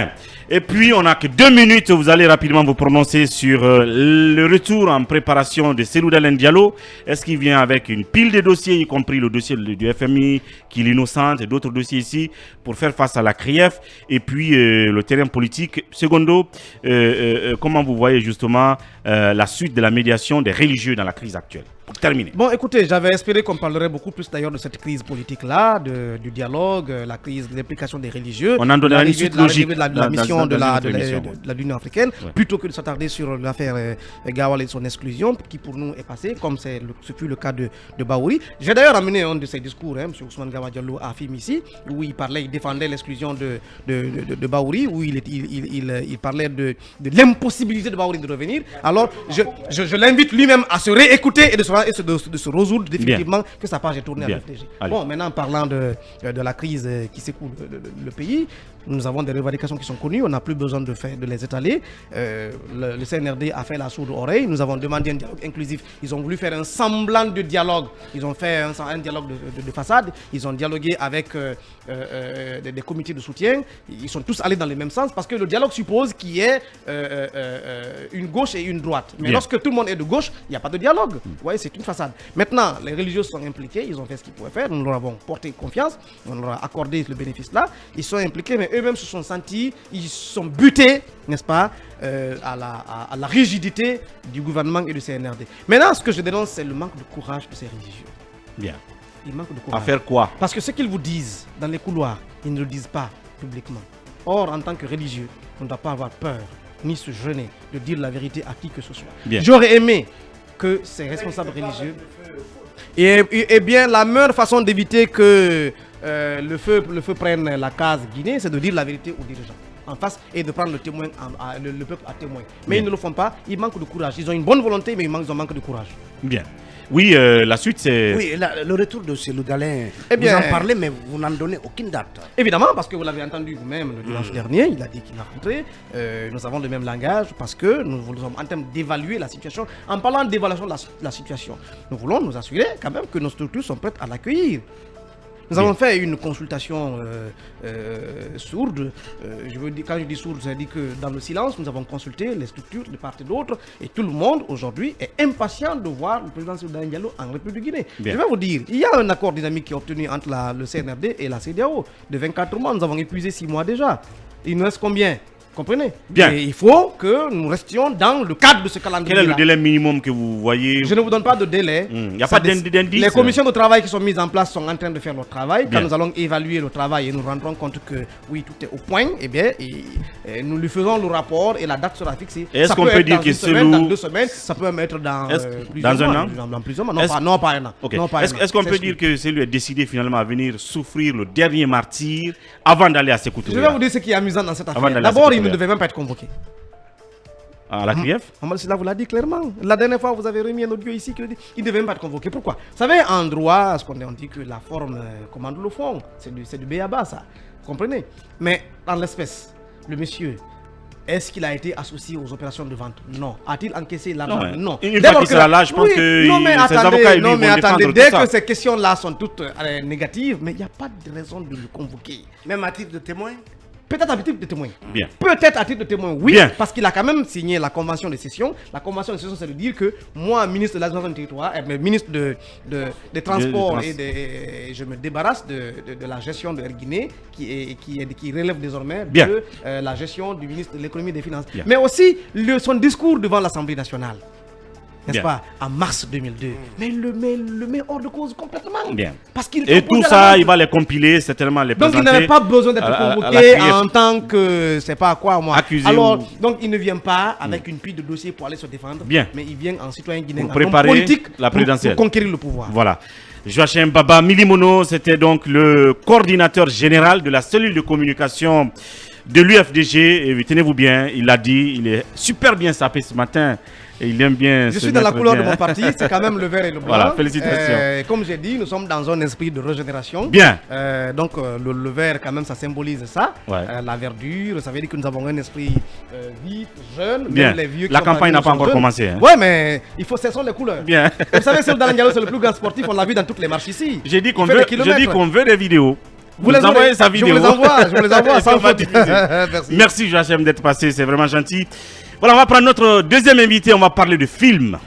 Bien. Et puis, on n'a que 2 minutes. Vous allez rapidement vous prononcer sur le retour en préparation de Cellou Dalein Diallo. Est-ce qu'il vient avec une pile de dossiers, y compris le dossier du FMI, qui l'innocente, et d'autres dossiers ici, pour faire face à la CRIEF. Et puis, le terrain politique. Secondo, comment vous voyez justement la suite de la médiation des religieux dans la crise actuelle? Pour terminer. Bon, écoutez, j'avais espéré qu'on parlerait beaucoup plus d'ailleurs de cette crise politique-là, du dialogue, la crise de l'implication des religieux. On en donne une suite logique de la mission de l'Union africaine, plutôt que de s'attarder sur l'affaire Gawal et son exclusion, qui pour nous est passée, comme ce fut le cas de Bahouri. J'ai d'ailleurs amené un de ses discours, M. Ousmane Gawal Diallo à FIM ici, où il défendait l'exclusion de Bahouri, où il parlait de l'impossibilité de Bahouri de revenir. Alors, je l'invite lui-même à se réécouter et de se résoudre définitivement que sa page est tournée à l'FDG. Bon, maintenant, parlant de la crise qui secoue le pays, nous avons des revendications qui sont connues, on n'a plus besoin de les étaler. Le CNRD a fait la sourde oreille, nous avons demandé un dialogue inclusif, ils ont voulu faire un semblant de dialogue, ils ont fait un dialogue de façade, ils ont dialogué avec des comités de soutien, ils sont tous allés dans le même sens parce que le dialogue suppose qu'il y ait une gauche et une droite. Mais lorsque tout le monde est de gauche, il n'y a pas de dialogue. Vous voyez, c'est une façade. Maintenant, les religieux sont impliqués, ils ont fait ce qu'ils pouvaient faire, nous leur avons porté confiance, on leur a accordé le bénéfice là, ils sont impliqués, mais eux-mêmes se sont sentis, ils sont butés, n'est-ce pas, à la rigidité du gouvernement et du CNRD. Maintenant, ce que je dénonce, c'est le manque de courage de ces religieux. Bien. Ils manquent de courage. À faire quoi? Parce que ce qu'ils vous disent dans les couloirs, ils ne le disent pas publiquement. Or, en tant que religieux, on ne doit pas avoir peur, ni se gêner de dire la vérité à qui que ce soit. J'aurais aimé que ces responsables religieux... Et bien, la meilleure façon d'éviter que le feu prenne la case Guinée, c'est de dire la vérité aux dirigeants en face et de prendre le peuple à témoin. Mais ils ne le font pas, ils manquent de courage. Ils ont une bonne volonté, mais ils manquent de courage. Bien. Oui, la suite c'est... Oui, le retour de Cellou Dalein, vous en parlez, mais vous n'en donnez aucune date. Évidemment, parce que vous l'avez entendu vous-même le dimanche dernier, il a dit qu'il a rentré. Nous avons le même langage parce que nous sommes en train d'évaluer la situation. En parlant d'évaluation de la situation, nous voulons nous assurer quand même que nos structures sont prêtes à l'accueillir. Nous avons fait une consultation sourde. Quand je dis sourde, ça veut dire que dans le silence, nous avons consulté les structures de part et d'autre. Et tout le monde, aujourd'hui, est impatient de voir le président Cellou Dalein Diallo en République du Guinée. Je vais vous dire, il y a un accord dynamique qui est obtenu entre le CNRD et la CEDEAO de 24 mois. Nous avons épuisé 6 mois déjà. Il nous reste combien? Comprenez? Bien. Et il faut que nous restions dans le cadre de ce calendrier. Quel est le délai minimum que vous voyez? Je ne vous donne pas de délai. Il n'y a pas d'indice. Les commissions de travail qui sont mises en place sont en train de faire leur travail. Quand nous allons évaluer le travail et nous rendrons compte que oui, tout est au point, eh bien, nous lui faisons le rapport et la date sera fixée. Est-ce qu'on peut dire que Cellou... dans 2 semaines, ça peut même être dans plusieurs mois. Dans plusieurs mois. Non, pas un an. Okay. Est-ce qu'on peut dire que Cellou est décidé finalement à venir souffrir le dernier martyr avant d'aller à Sékou Touré? Je vais vous dire ce qui est amusant dans cette affaire. D'abord, il ne devait même pas être convoqué. À la CRIEF? Cela vous l'a dit clairement. La dernière fois, vous avez remis un audio ici qui dit qu'il ne devait même pas être convoqué. Pourquoi? Vous savez, en droit, on dit que la forme commande le fond. C'est du béaba, ça. Vous comprenez? Mais dans l'espèce, le monsieur, est-ce qu'il a été associé aux opérations de vente? Non. A-t-il encaissé l'argent? Non. Une fois qu'il sera là, je pense que ses avocats vont défendre dès que ces questions-là sont toutes négatives, mais il n'y a pas de raison de le convoquer. Même à titre de témoin? Peut-être à titre de témoin. Bien. Peut-être à titre de témoin, oui. Bien. Parce qu'il a quand même signé la convention de cession. La convention de cession, c'est de dire que moi, ministre de l'administration du territoire, ministre des Transports et je me débarrasse de la gestion de Air Guinée qui relève désormais de la gestion du ministre de l'économie et des finances. Bien. Mais aussi son discours devant l'Assemblée nationale. N'est-ce pas, en mars 2002. Mais le met hors de cause complètement. Bien. Parce qu'il et tout ça, il va les compiler, certainement les présenter. Donc il n'avait pas besoin d'être convoqué en tant que, c'est pas quoi moi. Accusé. Alors, donc il ne vient pas avec une pile de dossiers pour aller se défendre. Bien. Mais il vient en citoyen guinéen, pour préparer politique, la présidentielle. Pour conquérir le pouvoir. Voilà. Joachim Baba Milimono, c'était donc le coordinateur général de la cellule de communication de l'UFDG. Et tenez-vous bien, il l'a dit, il est super bien sapé ce matin. Et il aime bien. Je suis dans la couleur de mon parti, c'est quand même le vert et le blanc. Voilà, félicitations. Comme j'ai dit, nous sommes dans un esprit de régénération. Bien. Donc le vert, quand même, ça symbolise ça. Ouais. La verdure, ça veut dire que nous avons un esprit vif, jeune. Bien. Même les vieux la campagne n'a pas encore commencé. Hein. Ouais, mais ce sont les couleurs. Bien. Vous savez, Cellou Dalein Diallo, c'est le plus grand sportif, on l'a vu dans toutes les marches ici. J'ai dit qu'on veut des vidéos. Vous envoyez sa vidéo. Je vous les envoie sans faute. Merci Joachim d'être passé, c'est vraiment gentil. Voilà, on va prendre notre deuxième invité, on va parler de film.